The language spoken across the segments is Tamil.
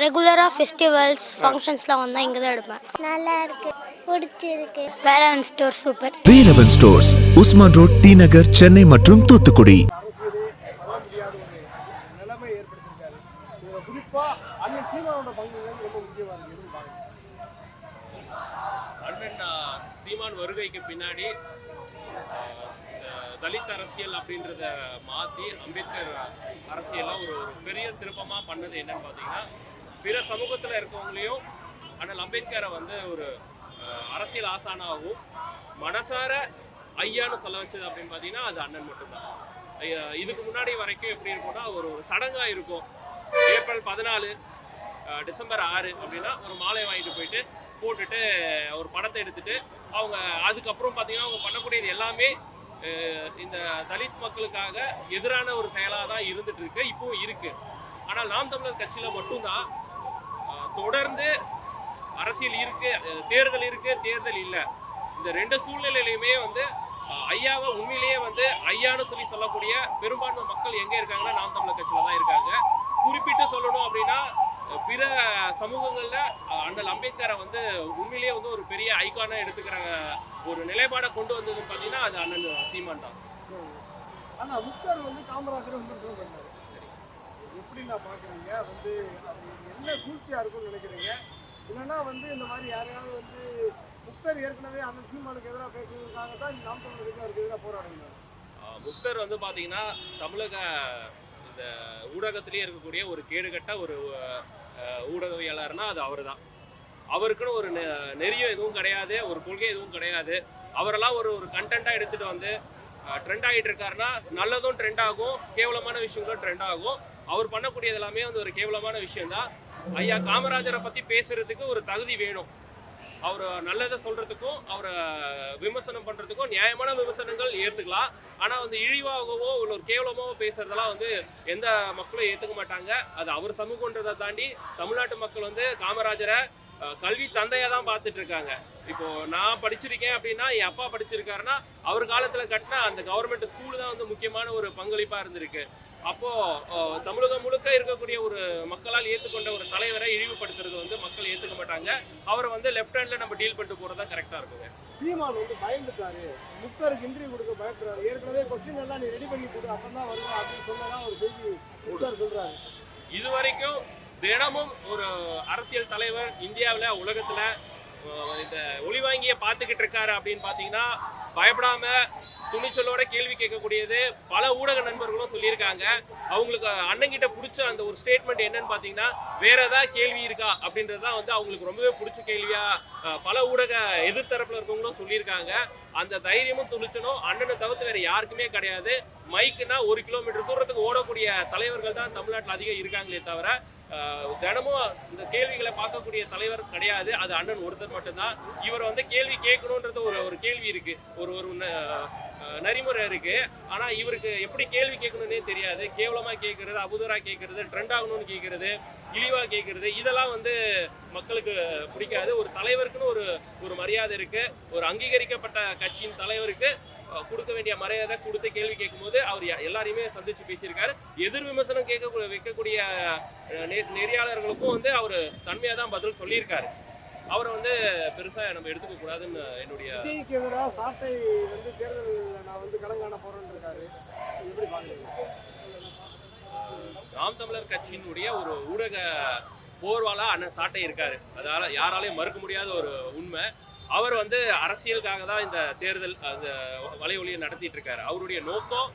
ரெகுலராக ஃபெஸ்டிவல்ஸ் ஃபங்க்ஷன்ஸ்லாம் வந்தால் இங்கே தான் எடுப்பேன். நல்லா இருக்கு, பிடிச்சிருக்கு. Velavan store super. Velavan stores, Usman road, T Nagar, Chennai மற்றும் தூத்துக்குடி. சீமான் வருகைக்கு பின்னாடி தலித் அரசியல் அப்படின்றத மாற்றி அம்பேத்கர் அரசியலாக ஒரு பெரிய திருப்பமாக பண்ணது என்னன்னு பார்த்தீங்கன்னா, பிற சமூகத்தில் இருக்கவங்களையும் ஆனால் அம்பேத்கரை வந்து ஒரு அரசியல் ஆசானாகவும் மனசார ஐயான்னு சொல்ல வச்சது அப்படின்னு பார்த்தீங்கன்னா அது அண்ணன் மட்டும்தான். இதுக்கு முன்னாடி வரைக்கும் எப்படி இருக்கும்னா ஒரு சடங்காக இருக்கும். ஏப்ரல் 14 டிசம்பர் 6 அப்படின்னா ஒரு மாலை வாங்கிட்டு போயிட்டு போட்டுட்டு ஒரு படத்தை எடுத்துட்டு அவங்க அதுக்கப்புறம் பார்த்தீங்கன்னா அவங்க பண்ணக்கூடியது எல்லாமே இந்த தலித் மக்களுக்காக எதிரான ஒரு செயலாக தான் இருந்துட்டு இருக்கு, இப்பவும் இருக்கு. ஆனால் நாம் தமிழர் கட்சியில மட்டும்தான் தொடர்ந்து அரசியல் இருக்கு, தேர்தல் இருக்கு, தேர்தல் இல்லை. இந்த ரெண்டு சூழ்நிலையிலுமே வந்து ஐயாவை உண்மையிலேயே வந்து ஐயான்னு சொல்லக்கூடிய பெரும்பான்மை மக்கள் எங்க இருக்காங்கன்னா நாம் தமிழர் கட்சியில தான் இருக்காங்க. குறிப்பிட்டு சொல்லணும் அப்படின்னா பிற சமூகங்கள்ல அண்ணல் அம்பேத்கரை வந்து உண்மையிலேயே வந்து ஒரு பெரிய ஐகானா எடுத்துக்கிற ஒரு நிலைப்பாடை கொண்டு வந்ததுன்னு பார்த்தீங்கன்னா அது அண்ணன் சீமான் தான். ஆனா முக்தார் வந்து காமராஜர் எப்படி நான் பாக்குறீங்க வந்து என்ன சூழ்ச்சியா இருக்கும்னு நினைக்கிறீங்க? இல்லைன்னா வந்து இந்த மாதிரி யாரையாவது வந்து முக்தார் ஏற்கனவே அண்ணன் சீமானுக்கு எதிராக பேசுவதற்காக தான் நாம் தமிழருக்கு அவருக்கு எதிராக போராடுங்க. முக்தார் வந்து பார்த்தீங்கன்னா தமிழக இந்த ஊடகத்திலேயே இருக்கக்கூடிய ஒரு கேடுகட்ட ஒரு ஊடகவியலாளர்னா அது அவர் தான். அவருக்குன்னு ஒரு நெறியம் எதுவும் கிடையாது, ஒரு கொள்கை எதுவும் கிடையாது. அவரெல்லாம் ஒரு கண்டென்ட்டாக எடுத்துகிட்டு வந்து ட்ரெண்ட் ஆகிட்டு இருக்காருன்னா நல்லதும் ட்ரெண்ட் ஆகும், கேவலமான விஷயங்களும் ட்ரெண்ட் ஆகும். அவர் பண்ணக்கூடியது எல்லாமே வந்து ஒரு கேவலமான விஷயம்தான். ஐயா காமராஜரை பற்றி பேசுறதுக்கு ஒரு தகுதி வேணும். அவர் நல்லதை சொல்றதுக்கும் அவரை விமர்சனம் பண்றதுக்கும் நியாயமான விமர்சனங்கள் ஏற்றுக்கலாம். ஆனால் வந்து இழிவாகவோ இல்லை ஒரு கேவலமாவோ பேசுறதெல்லாம் வந்து எந்த மக்களும் ஏற்றுக்க மாட்டாங்க. அது அவர் சமூகன்றதை தாண்டி தமிழ்நாட்டு மக்கள் வந்து காமராஜரை கல்வி தந்தையாக தான் பார்த்துட்டு இருக்காங்க. இப்போ நான் படிச்சிருக்கேன் அப்படின்னா என் அப்பா படிச்சிருக்காருன்னா அவர் காலத்தில் கட்டின அந்த கவர்மெண்ட் ஸ்கூலு தான் வந்து முக்கியமான ஒரு பங்களிப்பாக இருந்திருக்கு. அப்போ தமிழகம் முழுக்க இருக்கக்கூடிய ஒரு மக்களால் ஏற்றுக்கொண்ட ஒரு தலைவரை இழிவுபடுத்துறது வந்து மக்கள் ஏற்றுக்க மாட்டாங்க. அவரை வந்து லெஃப்ட் ஹேண்ட்ல நம்ம டீல் பண்ணிட்டு போறதா கரெக்டா இருக்குங்க. சீமான் வந்து பயந்துட்டாரு, முக்தாருக்கு இன்டர்வியூ கொடுக்க பயப்படுறாரு. ஏற்கனவே கொஸ்டின் எல்லாம் நீ ரெடி பண்ணி கொடு அப்பதான் வருவா அப்படின்னு சொன்னதான் ஒரு செய்தி முக்தார் சொல்றாரு. இது வரைக்கும் தினமும் ஒரு அரசியல் தலைவர் இந்தியாவில் உலகத்துல இந்த ஒளிவாங்கியை பார்த்துக்கிட்டு இருக்காரு அப்படின்னு பார்த்தீங்கன்னா பயப்படாம துணிச்சலோட கேள்வி கேட்கக்கூடியது பல ஊடக நண்பர்களும் சொல்லியிருக்காங்க. அவங்களுக்கு அண்ணங்கிட்ட பிடிச்ச அந்த ஒரு ஸ்டேட்மெண்ட் என்னன்னு பார்த்தீங்கன்னா வேற ஏதாவது கேள்வி இருக்கா அப்படின்றது தான் வந்து அவங்களுக்கு ரொம்பவே பிடிச்ச கேள்வியா பல ஊடக எதிர்த்தரப்புல இருக்கவங்களும் சொல்லியிருக்காங்க. அந்த தைரியமும் துணிச்சலும் அண்ணனை தவிர்த்து வேற யாருக்குமே கிடையாது. மைக்குன்னா 1 கிலோமீட்டர் தூரத்துக்கு ஓடக்கூடிய தலைவர்கள் தான் தமிழ்நாட்டில் அதிகம் இருக்காங்களே தவிர தினமும் இந்த கேள்விகளை பார்க்கக்கூடிய தலைவர் கிடையாது. அது அண்ணன் ஒருத்தர் மட்டும்தான். இவர் வந்து கேள்வி கேட்கணுன்றது ஒரு கேள்வி இருக்கு, ஒரு நெறிமுறை இருக்கு. ஆனா இவருக்கு எப்படி கேள்வி கேட்கணும்னே தெரியாது. கேவலமா கேட்கறது, அபுதரா கேட்கறது, ட்ரெண்ட் ஆகணும்னு கேட்கறது, இழிவா கேட்கறது, இதெல்லாம் வந்து மக்களுக்கு பிடிக்காது. ஒரு தலைவருக்குன்னு ஒரு மரியாதை இருக்கு. ஒரு அங்கீகரிக்கப்பட்ட கட்சியின் தலைவருக்கு கொடுக்க வேண்டிய மரியாதை கொடுத்து கேள்வி கேட்கும்போது அவர் எல்லாரையுமே சந்திச்சு பேசியிருக்காரு. எதிர் விமர்சனம் வைக்கக்கூடிய நெறியாளர்களுக்கும் வந்து அவர் தன்மையாக தான் பதில் சொல்லியிருக்காரு. அவரை வந்து பெருசா நம்ம எடுத்துக்க கூடாதுன்னு என்னுடைய எதிராக சாட்டை வந்து தேர்தல் நான் வந்து கலங்காண போறேன்னு இருக்காரு. எப்படி பாக்குறீங்க? நாம் தமிழர் கட்சியினுடைய ஒரு ஊடக போர்வாலா அண்ணன் சாட்டை இருக்காரு. அதால யாராலையும் மறுக்க முடியாத ஒரு உண்மை. அவர் வந்து அரசியலுக்காக தான் இந்த தேர்தல் அந்த வலை ஒளியை நடத்திட்டு இருக்காரு. அவருடைய நோக்கம்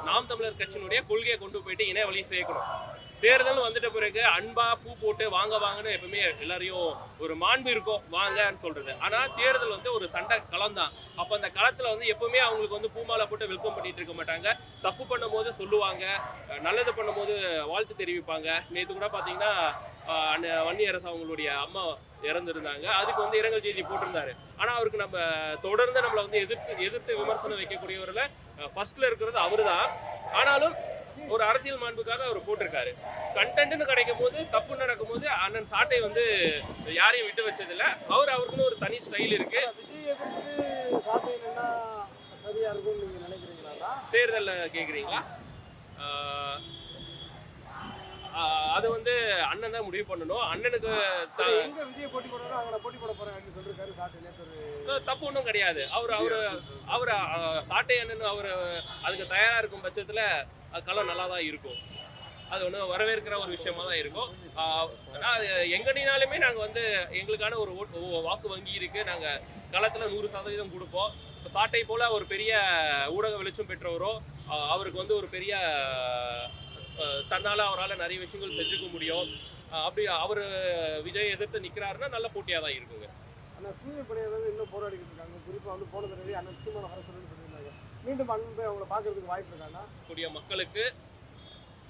நாம் தமிழர் கட்சியினுடைய கொள்கையை கொண்டு போயிட்டு இணைய வழி சேர்க்கணும். தேர்தல் வந்துட்ட பிறகு அன்பா பூ போட்டு வாங்கன்னு எப்பவுமே எல்லாரையும் ஒரு மாண்பு இருக்கும் வாங்கன்னு சொல்றது. ஆனா தேர்தல் வந்து ஒரு சண்டை களம் தான். அப்ப அந்த களத்துல வந்து எப்பவுமே அவங்களுக்கு வந்து பூமாலை போட்டு வெல்கம் பண்ணிட்டு இருக்க மாட்டாங்க. தப்பு பண்ணும் போது சொல்லுவாங்க, நல்லது பண்ணும் போது வாழ்த்து தெரிவிப்பாங்க. நேற்று கூட பாத்தீங்கன்னா வன்னியரசு அவங்களுடைய அம்மா இறந்துருந்தாங்க. அதுக்கு வந்து இரங்கல் செய்தி போட்டிருந்தாரு. ஆனா அவருக்கு நம்ம தொடர்ந்து நம்மளை வந்து எதிர்த்து விமர்சனம் வைக்கக்கூடியவர்ல ஃபர்ஸ்ட்ல இருக்கிறது அவரு தான். ஆனாலும் ஒரு அரசியல் மாண்புக்காக அவர் போட்டிருக்காரு. கண்டென்ட்னு கிடைக்கும் போது தப்பு நடக்கும் போது அண்ணன் சாட்டை வந்து யாரையும் விட்டு வச்சதில்லை. அவருக்குன்னு ஒரு தனி ஸ்டைல் இருக்கு. தேர்தலில் கேட்குறீங்களா? அது வந்து அண்ணன் தான் முடிவு பண்ணணும். அண்ணனுக்கு எங்க விஜய் போட்டி போடுறாரோ அங்க நான் போட்டி போட போறேன் அப்படின்னு சொல்லிருக்காரு சாட்டை நேத்து. தப்பு ஒன்றும் கிடையாது. அவர் சாட்டை அண்ணன் அவர் அதுக்கு தயாரா இருக்கும் பட்சத்துல அது களம் நல்லா தான் இருக்கும். அது ஒன்று வரவேற்கிற ஒரு விஷயமா தான் இருக்கும். ஆனால் எங்கனாலுமே நாங்கள் வந்து எங்களுக்கான ஒரு வாக்கு வங்கி இருக்கு. நாங்கள் களத்தில் 100% கொடுப்போம். இப்போ சாட்டை போல ஒரு பெரிய ஊடக வெளிச்சம் பெற்றவரோ அவருக்கு வந்து ஒரு பெரிய தன்னால் அவரால் நிறைய விஷயங்கள் செஞ்சுக்க முடியும். அப்படி அவர் விஜய் எதிர்த்து நிற்கிறாருன்னா நல்ல போட்டியாக தான் இருக்குங்க. ஆனால் தூய்மைப்படையை வந்து இன்னும் போராடிக்கிட்டு இருக்காங்க. குறிப்பாக வந்து போன தடவை அண்ணன் சீமான வர சொல்லியிருந்தாங்க. மீண்டும் அண்ணன் போய் அவங்களை பார்க்கறதுக்கு வாய்ப்பு இருக்காங்க. கூடிய மக்களுக்கு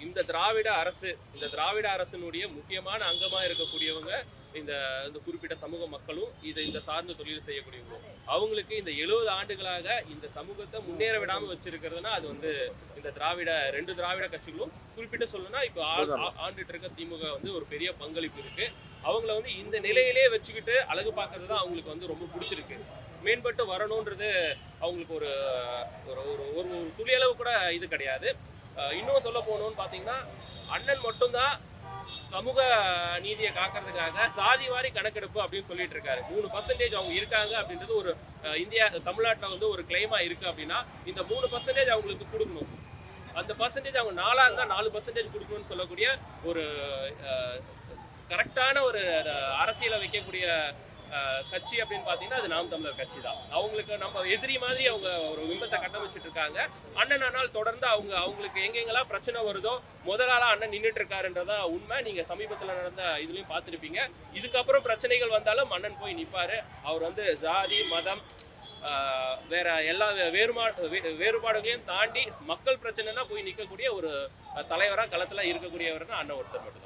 இந்த திராவிட அரசினுடைய முக்கியமான அங்கமா இருக்கக்கூடியவங்க இந்த குறிப்பிட்ட சமூக மக்களும் இந்த சார்ந்த தொழில் செய்யக்கூடியவங்க. அவங்களுக்கு இந்த 70 ஆண்டுகளாக இந்த சமூகத்தை முன்னேற விடாம வச்சிருக்கிறதுனா அது வந்து இந்த ரெண்டு திராவிட கட்சிகளும் குறிப்பிட்டு சொல்லணும்னா இப்போ ஆண்டுட்டு இருக்க திமுக வந்து ஒரு பெரிய பங்களிப்பு இருக்கு. அவங்கள வந்து இந்த நிலையிலே வச்சுக்கிட்டு அழகு பார்க்கறது தான் அவங்களுக்கு வந்து ரொம்ப பிடிச்சிருக்கு. மேம்பட்டு வரணுன்றது அவங்களுக்கு ஒரு ஒரு துளியளவு கூட இது கிடையாது. இன்னும் சொல்ல போகணும்னு பார்த்தீங்கன்னா அண்ணன் மட்டும்தான் சமூக நீதியை காக்கிறதுக்காக சாதி வாரி கணக்கெடுப்பு அப்படின்னு சொல்லிட்டு இருக்காரு. 3% அவங்க இருக்காங்க அப்படின்றது ஒரு தமிழ்நாட்டில் வந்து ஒரு கிளைமா இருக்கு. அப்படின்னா இந்த 3% அவங்களுக்கு கொடுக்கணும். அந்த பர்சன்டேஜ் அவங்க 4 இருந்தால் 4% கொடுக்கணும்னு சொல்லக்கூடிய ஒரு கரெக்டான ஒரு அரசியலை வைக்கக்கூடிய கட்சி அப்படின்னு பார்த்தீங்கன்னா அது நாம் தமிழர் கட்சி தான். அவங்களுக்கு நம்ம எதிரி மாதிரி அவங்க ஒரு பிம்பத்தை கட்டமைச்சிட்டு இருக்காங்க. அண்ணன் ஆனால் தொடர்ந்து அவங்களுக்கு எங்கெங்கெல்லாம் பிரச்சனை வருதோ முதலாளா அண்ணன் நின்றுட்டு இருக்காருன்றதான் உண்மை. நீங்க சமீபத்தில் நடந்த இதுலையும் பார்த்துருப்பீங்க. இதுக்கப்புறம் பிரச்சனைகள் வந்தாலும் அண்ணன் போய் நிற்பாரு. அவர் வந்து ஜாதி மதம் வேற எல்லா வேறுபாடுகளையும் தாண்டி மக்கள் பிரச்சனைனா போய் நிற்கக்கூடிய ஒரு தலைவராக களத்தில் இருக்கக்கூடியவர்னா அண்ணன் ஒருத்தர் மட்டும்.